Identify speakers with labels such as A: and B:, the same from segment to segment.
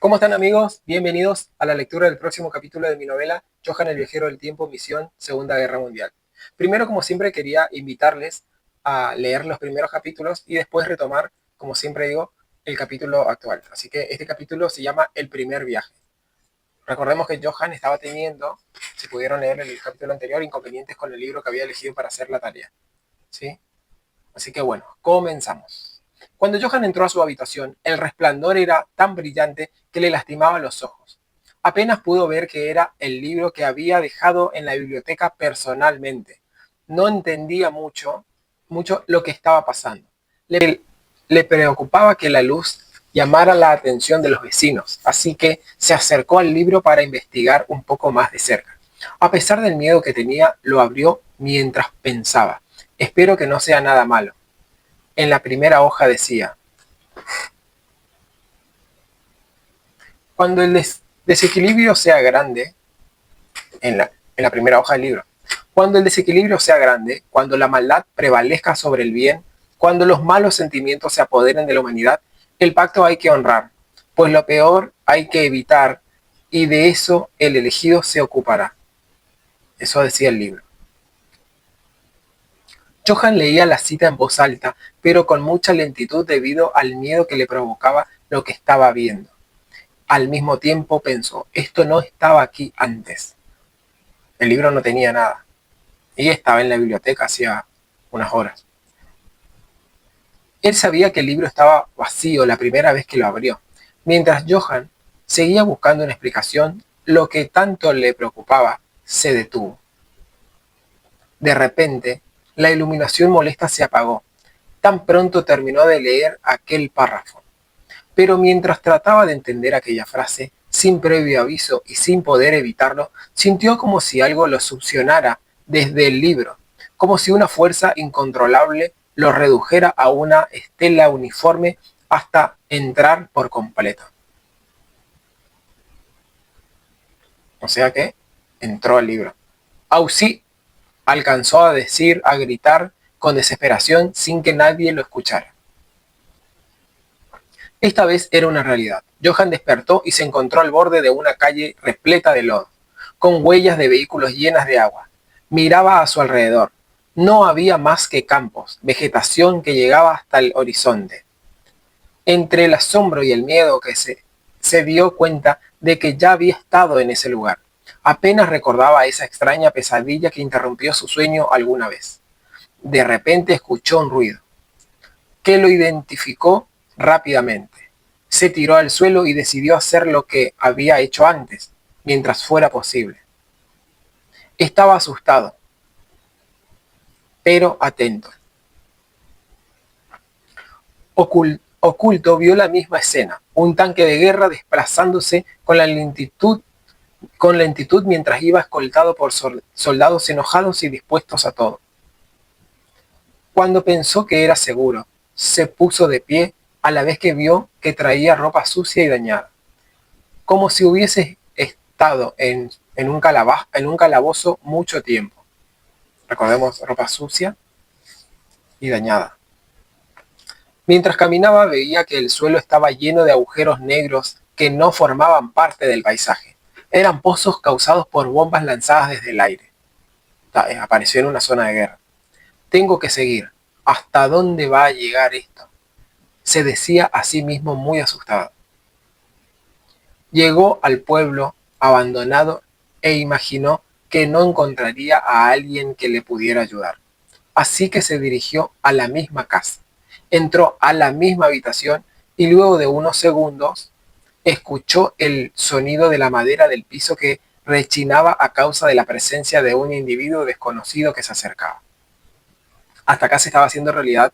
A: ¿Cómo están amigos? Bienvenidos a la lectura del próximo capítulo de mi novela Johan el viajero del tiempo, misión Segunda Guerra Mundial. Primero, como siempre, quería invitarles a leer los primeros capítulos y después retomar, como siempre digo, el capítulo actual. Así que este capítulo se llama El primer viaje. Recordemos que Johan estaba teniendo, si pudieron leer el capítulo anterior, inconvenientes con el libro que había elegido para hacer la tarea. ¿Sí? Así que bueno, comenzamos. Cuando Johan entró a su habitación, el resplandor era tan brillante que le lastimaba los ojos. Apenas pudo ver que era el libro que había dejado en la biblioteca personalmente. No entendía mucho lo que estaba pasando. Le preocupaba que la luz llamara la atención de los vecinos, así que se acercó al libro para investigar un poco más de cerca. A pesar del miedo que tenía, lo abrió mientras pensaba. Espero que no sea nada malo. En la primera hoja decía: cuando el desequilibrio sea grande, en la primera hoja del libro, cuando el desequilibrio sea grande, cuando la maldad prevalezca sobre el bien, cuando los malos sentimientos se apoderen de la humanidad, el pacto hay que honrar, pues lo peor hay que evitar, y de eso el elegido se ocupará. Eso decía el libro. Johan leía la cita en voz alta, pero con mucha lentitud debido al miedo que le provocaba lo que estaba viendo. Al mismo tiempo pensó, esto no estaba aquí antes. El libro no tenía nada. Y estaba en la biblioteca hacía unas horas. Él sabía que el libro estaba vacío la primera vez que lo abrió. Mientras Johan seguía buscando una explicación, lo que tanto le preocupaba se detuvo. De repente, la iluminación molesta se apagó. Tan pronto terminó de leer aquel párrafo. Pero mientras trataba de entender aquella frase, sin previo aviso y sin poder evitarlo, sintió como si algo lo succionara desde el libro, como si una fuerza incontrolable lo redujera a una estela uniforme hasta entrar por completo. O sea que entró al libro. Auxi alcanzó a decir, a gritar con desesperación sin que nadie lo escuchara. Esta vez era una realidad. Johan despertó y se encontró al borde de una calle repleta de lodo, con huellas de vehículos llenas de agua. Miraba a su alrededor. No había más que campos, vegetación que llegaba hasta el horizonte. Entre el asombro y el miedo que se dio cuenta de que ya había estado en ese lugar. Apenas recordaba esa extraña pesadilla que interrumpió su sueño alguna vez. De repente escuchó un ruido, que lo identificó rápidamente. Se tiró al suelo y decidió hacer lo que había hecho antes, mientras fuera posible. Estaba asustado, pero atento. Oculto vio la misma escena, un tanque de guerra desplazándose con lentitud mientras iba escoltado por soldados enojados y dispuestos a todo. Cuando pensó que era seguro, se puso de pie a la vez que vio que traía ropa sucia y dañada, como si hubiese estado en un calabozo mucho tiempo. Recordemos, ropa sucia y dañada. Mientras caminaba veía que el suelo estaba lleno de agujeros negros que no formaban parte del paisaje. Eran pozos causados por bombas lanzadas desde el aire. Apareció en una zona de guerra. Tengo que seguir. ¿Hasta dónde va a llegar esto? Se decía a sí mismo muy asustado. Llegó al pueblo abandonado e imaginó que no encontraría a alguien que le pudiera ayudar. Así que se dirigió a la misma casa. Entró a la misma habitación y luego de unos segundos escuchó el sonido de la madera del piso que rechinaba a causa de la presencia de un individuo desconocido que se acercaba. Hasta acá se estaba haciendo realidad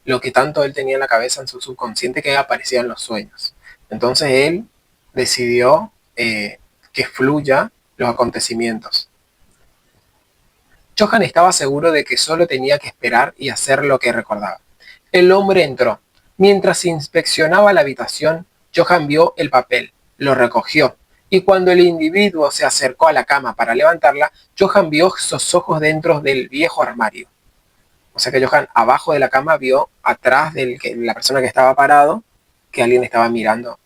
A: lo que tanto él tenía en la cabeza en su subconsciente que aparecían los sueños. Entonces él decidió que fluya los acontecimientos. Johan estaba seguro de que solo tenía que esperar y hacer lo que recordaba. El hombre entró. Mientras inspeccionaba la habitación, Johan vio el papel, lo recogió, y cuando el individuo se acercó a la cama para levantarla, Johan vio esos ojos dentro del viejo armario. O sea que Johan abajo de la cama vio atrás de la persona que estaba parado que alguien estaba mirando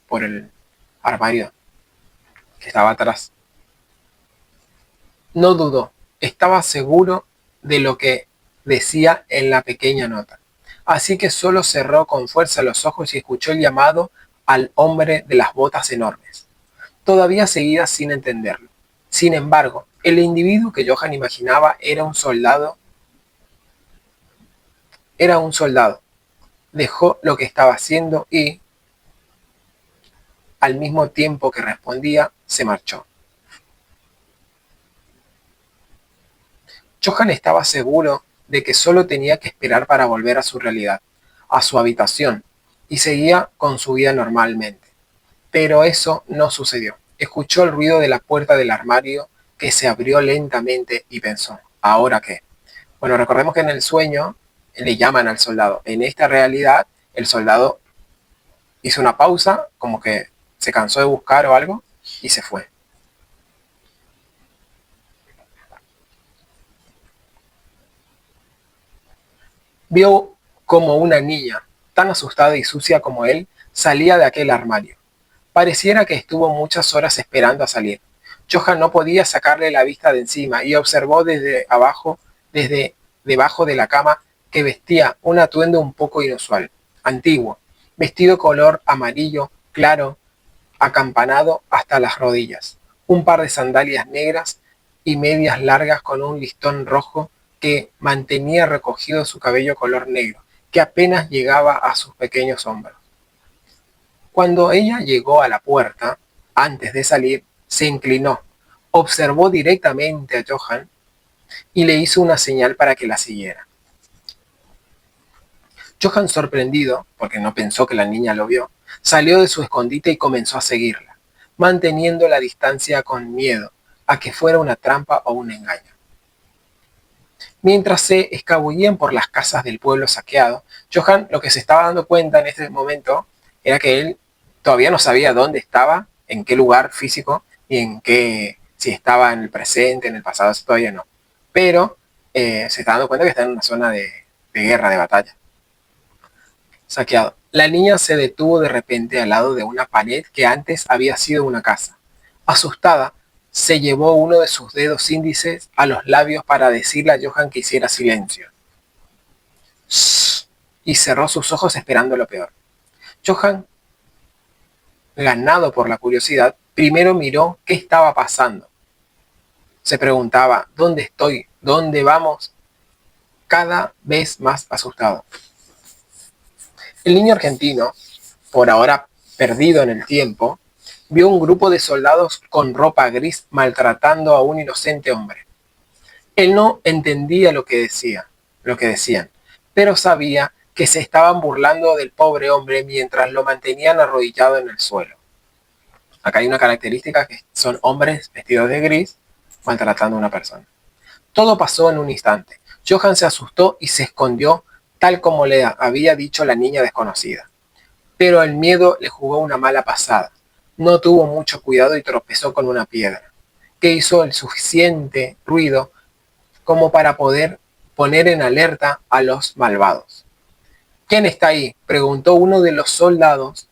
A: armario que estaba atrás. No dudó, estaba seguro de lo que decía en la pequeña nota. Así que solo cerró con fuerza los ojos y escuchó el llamado al hombre de las botas enormes. Todavía seguía sin entenderlo. Sin embargo, el individuo que Johan imaginaba era un soldado. Era un soldado. Dejó lo que estaba haciendo y, al mismo tiempo que respondía, se marchó. Johan estaba seguro de que solo tenía que esperar para volver a su realidad, a su habitación, y seguía con su vida normalmente. Pero eso no sucedió. Escuchó el ruido de la puerta del armario que se abrió lentamente y pensó, ¿ahora qué? Bueno, recordemos que en el sueño le llaman al soldado. En esta realidad, el soldado hizo una pausa, como que se cansó de buscar o algo, y se fue. Vio como una niña, tan asustada y sucia como él, salía de aquel armario. Pareciera que estuvo muchas horas esperando a salir. Johan no podía sacarle la vista de encima y observó desde debajo de la cama, que vestía un atuendo un poco inusual, antiguo, vestido color amarillo claro, acampanado hasta las rodillas, un par de sandalias negras y medias largas con un listón rojo que mantenía recogido su cabello color negro, que apenas llegaba a sus pequeños hombros. Cuando ella llegó a la puerta, antes de salir, se inclinó, observó directamente a Johan y le hizo una señal para que la siguiera. Johan, sorprendido, porque no pensó que la niña lo vio, salió de su escondite y comenzó a seguirla, manteniendo la distancia con miedo a que fuera una trampa o un engaño. Mientras se escabullían por las casas del pueblo saqueado, Johan lo que se estaba dando cuenta en este momento era que él todavía no sabía dónde estaba, en qué lugar físico y en qué, si estaba en el presente, en el pasado, eso todavía no. Pero se está dando cuenta que está en una zona de guerra, de batalla. Saqueado. La niña se detuvo de repente al lado de una pared que antes había sido una casa. Asustada, se llevó uno de sus dedos índices a los labios para decirle a Johan que hiciera silencio. Shh, y cerró sus ojos esperando lo peor. Johan, ganado por la curiosidad, primero miró qué estaba pasando. Se preguntaba, ¿dónde estoy? ¿Dónde vamos? Cada vez más asustado. El niño argentino, por ahora perdido en el tiempo, vio un grupo de soldados con ropa gris maltratando a un inocente hombre. Él no entendía lo que decían, pero sabía que se estaban burlando del pobre hombre mientras lo mantenían arrodillado en el suelo. Acá hay una característica que son hombres vestidos de gris maltratando a una persona. Todo pasó en un instante. Johan se asustó y se escondió tal como le había dicho la niña desconocida. Pero el miedo le jugó una mala pasada. No tuvo mucho cuidado y tropezó con una piedra, que hizo el suficiente ruido como para poder poner en alerta a los malvados. ¿Quién está ahí?, preguntó uno de los soldados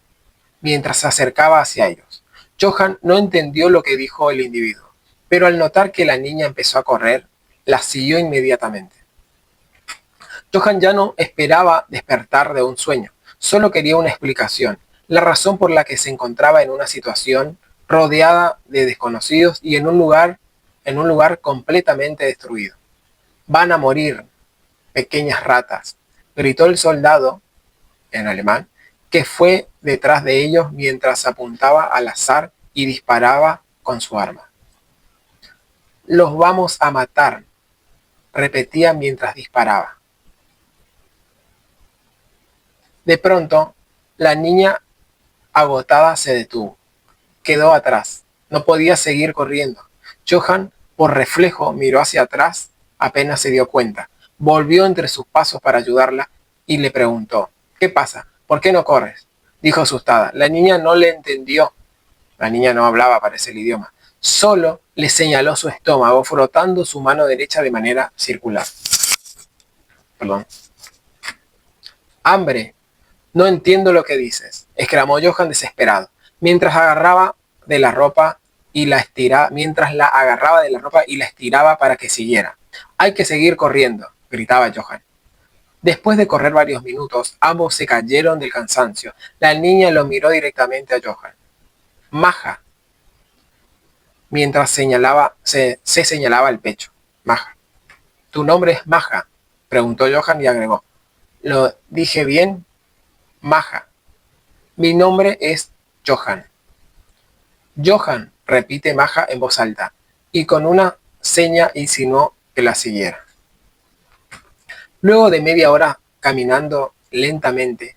A: mientras se acercaba hacia ellos. Johan no entendió lo que dijo el individuo, pero al notar que la niña empezó a correr, la siguió inmediatamente. Johan ya no esperaba despertar de un sueño, solo quería una explicación, la razón por la que se encontraba en una situación rodeada de desconocidos y en un lugar completamente destruido. Van a morir, pequeñas ratas, gritó el soldado, en alemán, que fue detrás de ellos mientras apuntaba al azar y disparaba con su arma. Los vamos a matar, repetía mientras disparaba. De pronto, la niña agotada se detuvo. Quedó atrás. No podía seguir corriendo. Johan, por reflejo, miró hacia atrás apenas se dio cuenta. Volvió entre sus pasos para ayudarla y le preguntó, ¿qué pasa? ¿Por qué no corres?, dijo asustada. La niña no le entendió. La niña no hablaba, parece, el idioma. Solo le señaló su estómago, frotando su mano derecha de manera circular. Perdón. Hambre. No entiendo lo que dices, exclamó Johan desesperado. mientras agarraba de la ropa y la estiraba, mientras la agarraba de la ropa y la estiraba para que siguiera. Hay que seguir corriendo, gritaba Johan. Después de correr varios minutos, ambos se cayeron del cansancio. La niña lo miró directamente a Johan. Maja, mientras se señalaba el pecho. Maja. ¿Tu nombre es Maja?, preguntó Johan y agregó. ¿Lo dije bien? Maja. Mi nombre es Johan. Johan, repite Maja en voz alta, y con una seña insinuó que la siguiera. Luego de media hora caminando lentamente,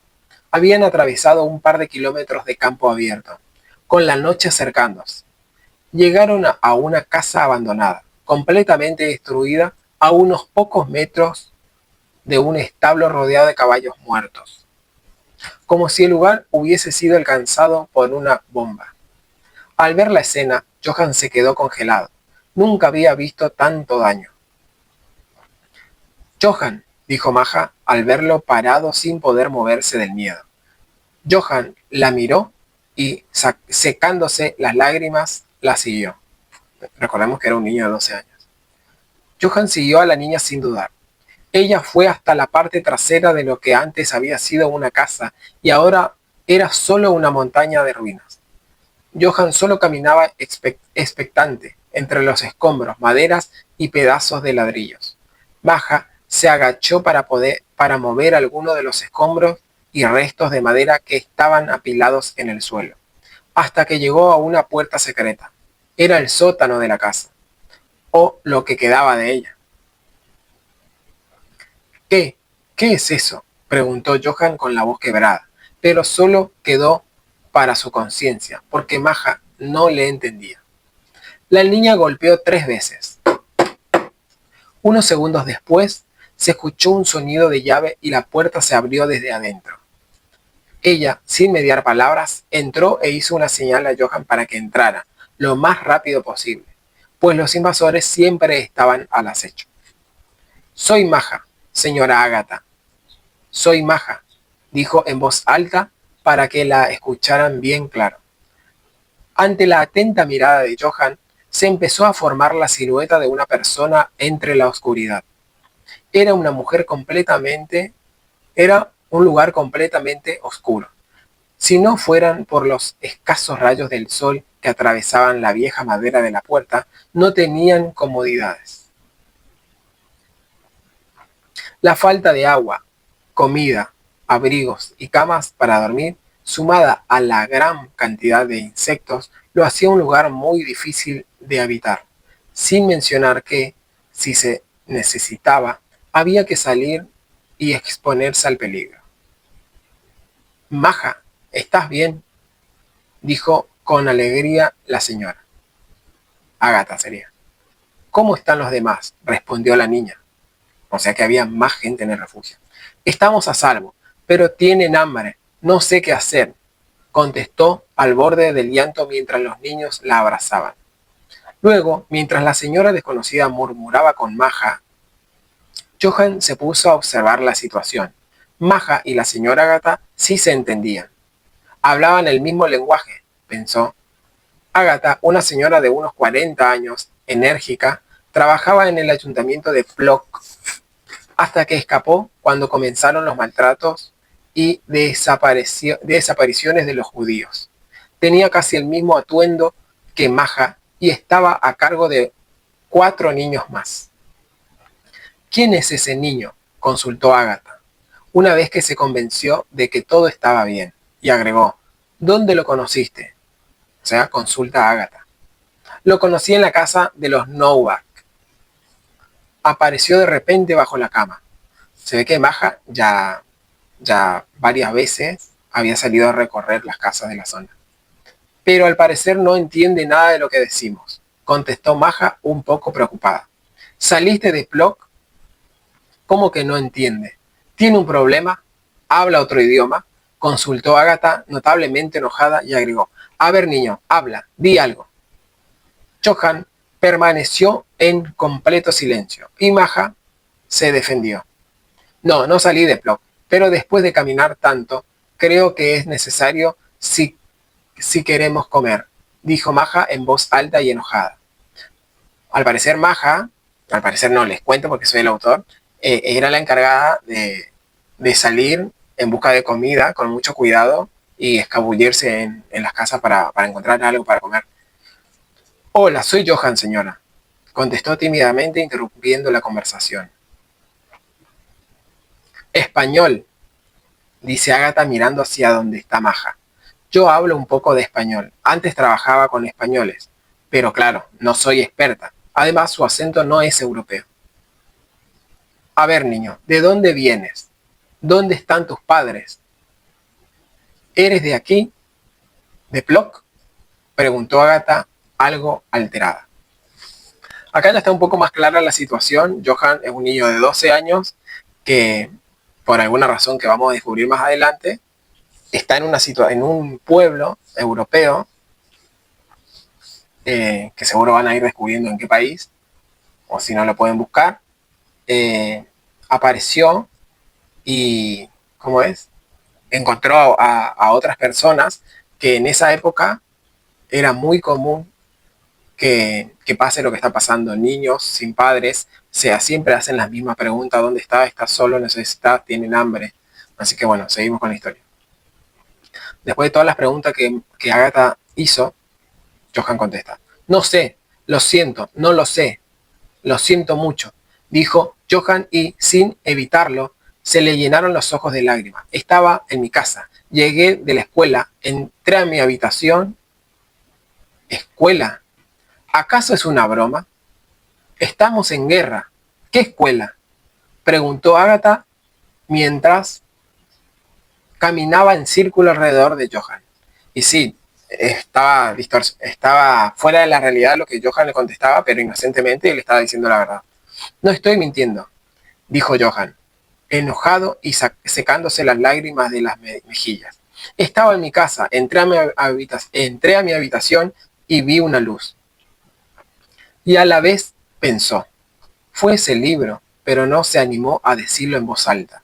A: habían atravesado un par de kilómetros de campo abierto, con la noche acercándose. Llegaron a una casa abandonada, completamente destruida, a unos pocos metros de un establo rodeado de caballos muertos, como si el lugar hubiese sido alcanzado por una bomba. Al ver la escena, Johan se quedó congelado. Nunca había visto tanto daño. Johan, dijo Maja al verlo parado sin poder moverse del miedo. Johan la miró y, secándose las lágrimas, la siguió. Recordemos que era un niño de 12 años. Johan siguió a la niña sin dudar. Ella fue hasta la parte trasera de lo que antes había sido una casa y ahora era solo una montaña de ruinas. Johan solo caminaba expectante entre los escombros, maderas y pedazos de ladrillos. Maja se agachó para mover alguno de los escombros y restos de madera que estaban apilados en el suelo, hasta que llegó a una puerta secreta. Era el sótano de la casa, o lo que quedaba de ella. ¿Qué? ¿Qué es eso?, preguntó Johan con la voz quebrada, pero solo quedó para su conciencia, porque Maja no le entendía. La niña golpeó 3 veces. Unos segundos después, se escuchó un sonido de llave y la puerta se abrió desde adentro. Ella, sin mediar palabras, entró e hizo una señal a Johan para que entrara lo más rápido posible, pues los invasores siempre estaban al acecho. Soy Maja, señora Ágata. Soy Maja, dijo en voz alta para que la escucharan bien claro. Ante la atenta mirada de Johan, se empezó a formar la silueta de una persona entre la oscuridad. Era una mujer completamente, era un lugar completamente oscuro. Si no fueran por los escasos rayos del sol que atravesaban la vieja madera de la puerta, no tenían comodidades. La falta de agua, comida, abrigos y camas para dormir, sumada a la gran cantidad de insectos, lo hacía un lugar muy difícil de habitar, sin mencionar que, si se necesitaba, había que salir y exponerse al peligro. Maja, ¿estás bien?, dijo con alegría la señora. Ágata sería. ¿Cómo están los demás?, respondió la niña. O sea que había más gente en el refugio. Estamos a salvo, pero tienen hambre. No sé qué hacer, contestó al borde del llanto mientras los niños la abrazaban. Luego, mientras la señora desconocida murmuraba con Maja, Johan se puso a observar la situación. Maja y la señora Ágata sí se entendían. Hablaban el mismo lenguaje, pensó. Ágata, una señora de unos 40 años, enérgica, trabajaba en el ayuntamiento de Plock, hasta que escapó cuando comenzaron los maltratos y desapariciones de los judíos. Tenía casi el mismo atuendo que Maja y estaba a cargo de 4 niños más. ¿Quién es ese niño?, consultó Ágata, una vez que se convenció de que todo estaba bien, y agregó, ¿dónde lo conociste? O sea, consulta a Ágata. Lo conocí en la casa de los Novak. Apareció de repente bajo la cama. Se ve que Maja ya varias veces había salido a recorrer las casas de la zona. Pero al parecer no entiende nada de lo que decimos, contestó Maja un poco preocupada. ¿Saliste de Plock? ¿Cómo que no entiende? ¿Tiene un problema? ¿Habla otro idioma?, consultó Ágata notablemente enojada y agregó, a ver niño, habla, di algo. Johan permaneció en completo silencio y Maja se defendió. No salí de Plock, pero después de caminar tanto, creo que es necesario si queremos comer, dijo Maja en voz alta y enojada. Al parecer Maja, al parecer no, les cuento porque soy el autor, era la encargada de salir en busca de comida con mucho cuidado y escabullirse en las casas para encontrar algo para comer. Hola, soy Johan, señora, contestó tímidamente interrumpiendo la conversación. Español, dice Ágata mirando hacia donde está Maja. Yo hablo un poco de español. Antes trabajaba con españoles. Pero claro, no soy experta. Además, su acento no es europeo. A ver, niño, ¿de dónde vienes? ¿Dónde están tus padres? ¿Eres de aquí? ¿De Plock? Preguntó Ágata, algo alterada. Acá ya está un poco más clara la situación. Johan es un niño de 12 años que, por alguna razón que vamos a descubrir más adelante, está en un pueblo europeo, que seguro van a ir descubriendo en qué país, o si no lo pueden buscar. Apareció y, ¿cómo es? Encontró a otras personas que en esa época era muy común que pase lo que está pasando. Niños sin padres, siempre hacen las mismas preguntas: ¿dónde está? ¿Estás solo? ¿Necesitas? ¿Tienen hambre? Así que bueno, seguimos con la historia. Después de todas las preguntas que Ágata hizo, Johan contesta: no sé, lo siento, no lo sé, lo siento mucho, dijo Johan y, sin evitarlo, se le llenaron los ojos de lágrimas. Estaba en mi casa, llegué de la escuela, entré a mi habitación. ¿Escuela? ¿Acaso es una broma? Estamos en guerra. ¿Qué escuela? Preguntó Ágata mientras caminaba en círculo alrededor de Johan. Y sí, estaba fuera de la realidad lo que Johan le contestaba, pero inocentemente él estaba diciendo la verdad. No estoy mintiendo, dijo Johan, enojado y secándose las lágrimas de las mejillas. Estaba en mi casa, entré a mi habitación y vi una luz. Y a la vez pensó: fue ese libro, pero no se animó a decirlo en voz alta.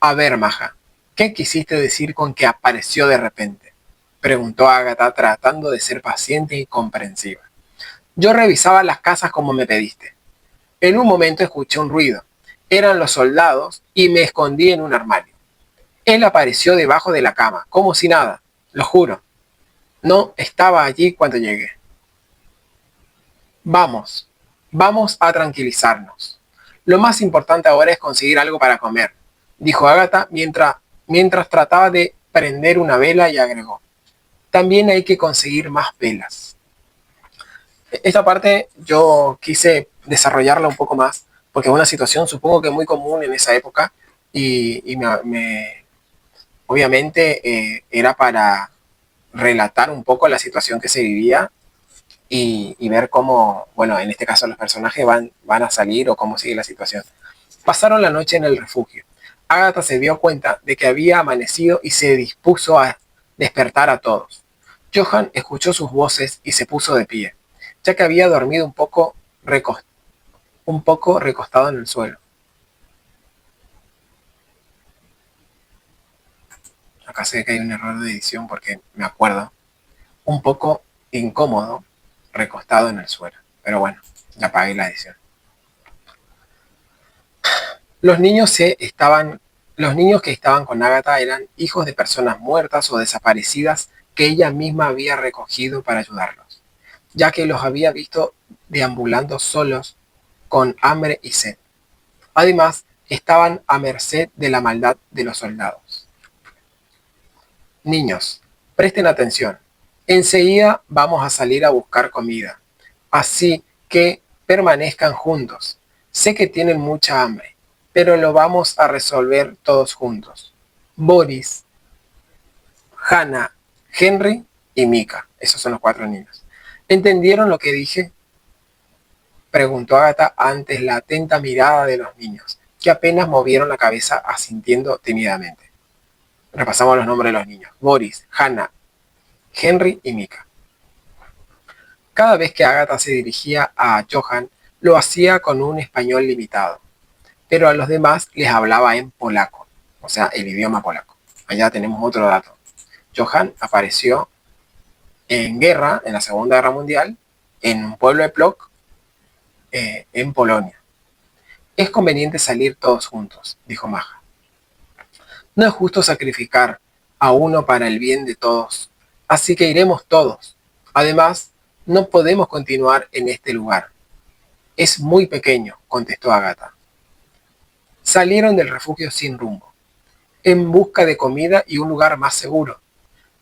A: A ver, Maja, ¿qué quisiste decir con que apareció de repente? Preguntó Ágata, tratando de ser paciente y comprensiva. Yo revisaba las casas como me pediste. En un momento escuché un ruido. Eran los soldados y me escondí en un armario. Él apareció debajo de la cama, como si nada, lo juro. No estaba allí cuando llegué. Vamos, vamos a tranquilizarnos. Lo más importante ahora es conseguir algo para comer, dijo Ágata mientras trataba de prender una vela, y agregó: también hay que conseguir más velas. Esta parte yo quise desarrollarla un poco más, porque es una situación supongo que muy común en esa época, y obviamente era para relatar un poco la situación que se vivía y ver cómo, bueno, en este caso los personajes van a salir o cómo sigue la situación. Pasaron la noche en el refugio. Ágata se dio cuenta de que había amanecido y se dispuso a despertar a todos. Johan escuchó sus voces y se puso de pie, ya que había dormido un poco recostado en el suelo. Acá sé que hay un error de edición porque me acuerdo. Un poco incómodo, recostado en el suelo. Pero bueno, ya apagué la edición. Los niños que estaban con Ágata eran hijos de personas muertas o desaparecidas que ella misma había recogido para ayudarlos, ya que los había visto deambulando solos, con hambre y sed. Además, estaban a merced de la maldad de los soldados. Niños, presten atención. Enseguida vamos a salir a buscar comida, así que permanezcan juntos. Sé que tienen mucha hambre, pero lo vamos a resolver todos juntos. Boris, Hannah, Henry y Mika. Esos son los 4 niños. ¿Entendieron lo que dije? Preguntó Agatha ante la atenta mirada de los niños, que apenas movieron la cabeza asintiendo tímidamente. Repasamos los nombres de los niños: Boris, Hannah, Henry y Mika. Cada vez que Agatha se dirigía a Johan, lo hacía con un español limitado, pero a los demás les hablaba en polaco, o sea, el idioma polaco. allá tenemos otro dato. Johann apareció en guerra, en la Segunda Guerra Mundial, en un pueblo de Plock, en Polonia. Es conveniente salir todos juntos, dijo Maja. No es justo sacrificar a uno para el bien de todos, así que iremos todos. Además, no podemos continuar en este lugar. Es muy pequeño, contestó Agatha. Salieron del refugio sin rumbo, en busca de comida y un lugar más seguro.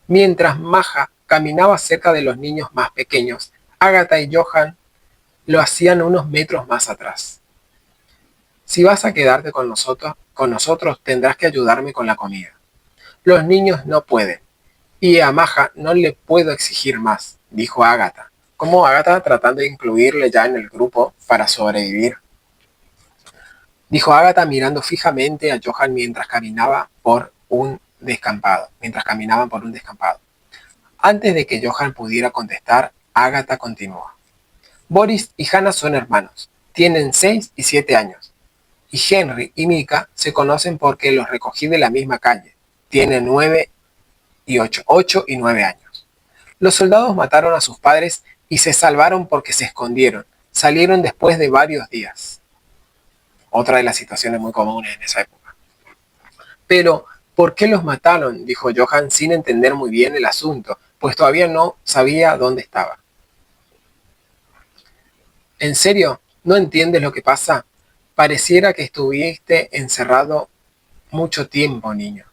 A: Mientras Maja caminaba cerca de los niños más pequeños, Agatha y Johann lo hacían unos metros más atrás. Si vas a quedarte con nosotros tendrás que ayudarme con la comida. Los niños no pueden, y a Maja no le puedo exigir más, dijo Agatha, como Agatha tratando de incluirle ya en el grupo para sobrevivir. Dijo Agatha mirando fijamente a Johann mientras caminaban por un descampado. Antes de que Johann pudiera contestar, Agatha continuó. Boris y Hannah son hermanos. Tienen 6 y 7 años. Y Henry y Mika se conocen porque los recogí de la misma calle. Tienen 9 y 8 y 9 años. Los soldados mataron a sus padres y se salvaron porque se escondieron. Salieron después de varios días. Otra de las situaciones muy comunes en esa época. Pero, ¿por qué los mataron?, dijo Johann sin entender muy bien el asunto, pues todavía no sabía dónde estaba. ¿En serio? ¿No entiendes lo que pasa? Pareciera que estuviste encerrado mucho tiempo, niño.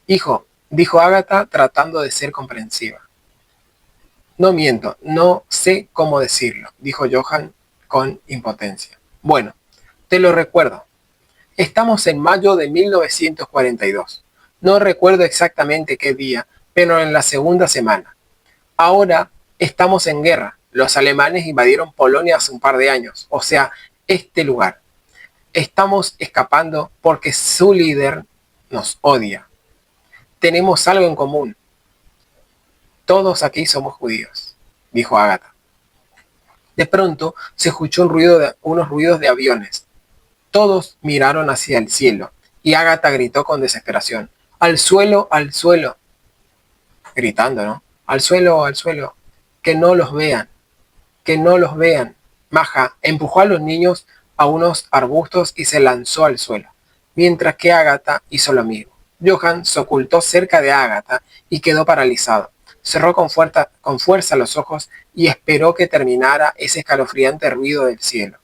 A: Hijo, dijo Agatha tratando de ser comprensiva. No miento, no sé cómo decirlo, dijo Johann con impotencia. Bueno, te lo recuerdo. Estamos en mayo de 1942. No recuerdo exactamente qué día, pero en la segunda semana. Ahora estamos en guerra. Los alemanes invadieron Polonia hace un par de años, o sea, este lugar. Estamos escapando porque su líder nos odia. Tenemos algo en común. Todos aquí somos judíos, dijo Agatha. De pronto se escuchó unos ruidos de aviones. Todos miraron hacia el cielo y Agatha gritó con desesperación. ¡Al suelo, al suelo! Gritando, ¿no? ¡Al suelo, al suelo! ¡Que no los vean! ¡Que no los vean! Maja empujó a los niños a unos arbustos y se lanzó al suelo, mientras que Agatha hizo lo mismo. Johann se ocultó cerca de Agatha y quedó paralizado. Cerró con fuerza los ojos y esperó que terminara ese escalofriante ruido del cielo.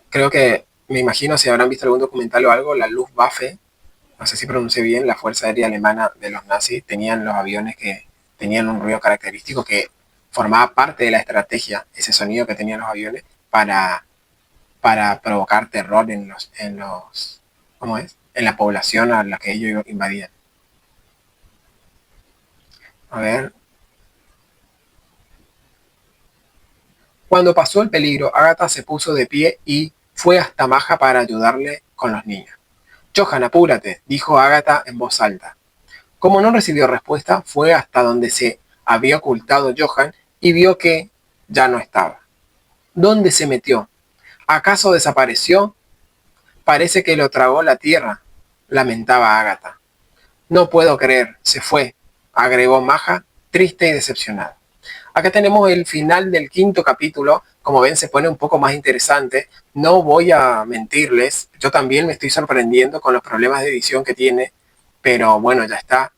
A: Creo que, me imagino, si habrán visto algún documental o algo, la Luftwaffe, no sé si pronuncié bien, la Fuerza Aérea Alemana de los nazis, tenían los aviones que tenían un ruido característico que formaba parte de la estrategia, ese sonido que tenían los aviones, para provocar terror ¿cómo es? En la población a la que ellos invadían. A ver. Cuando pasó el peligro, Agatha se puso de pie y fue hasta Maja para ayudarle con los niños. Johann, apúrate, dijo Agatha en voz alta. Como no recibió respuesta, fue hasta donde se había ocultado Johann y vio que ya no estaba. ¿Dónde se metió? ¿Acaso desapareció? Parece que lo tragó la tierra, lamentaba Agatha. No puedo creer, se fue, agregó Maja, triste y decepcionada. Acá tenemos el final del 5º capítulo. Como ven, se pone un poco más interesante. No voy a mentirles, yo también me estoy sorprendiendo con los problemas de edición que tiene, pero bueno, ya está.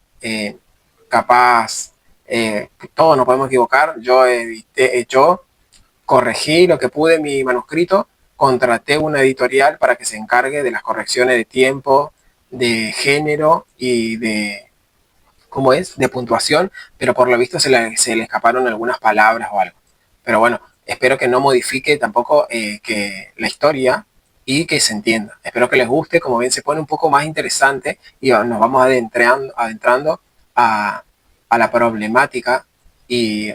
A: Capaz, todos nos podemos equivocar. Yo corregí lo que pude en mi manuscrito, contraté una editorial para que se encargue de las correcciones de tiempo, de género y de puntuación, pero por lo visto se le escaparon algunas palabras o algo. Pero bueno, espero que no modifique tampoco que la historia y que se entienda. Espero que les guste. Como ven, se pone un poco más interesante y nos vamos adentrando a la problemática. Y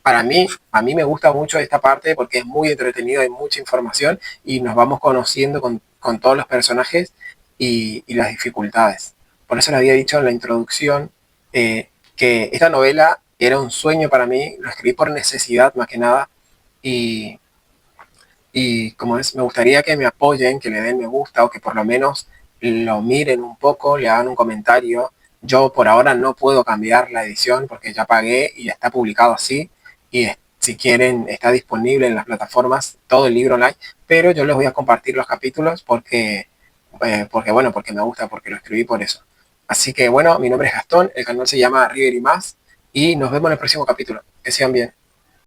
A: a mí me gusta mucho esta parte porque es muy entretenido, hay mucha información y nos vamos conociendo con todos los personajes y las dificultades. Por eso les había dicho en la introducción que esta novela era un sueño para mí, lo escribí por necesidad más que nada y Y como es, me gustaría que me apoyen, que le den me gusta o que por lo menos lo miren un poco, le hagan un comentario. Yo por ahora no puedo cambiar la edición porque ya pagué y está publicado así. Y si quieren, está disponible en las plataformas todo el libro online, pero yo les voy a compartir los capítulos porque me gusta, porque lo escribí por eso. Así que bueno, mi nombre es Gastón, el canal se llama River y más y nos vemos en el próximo capítulo. Que sean bien.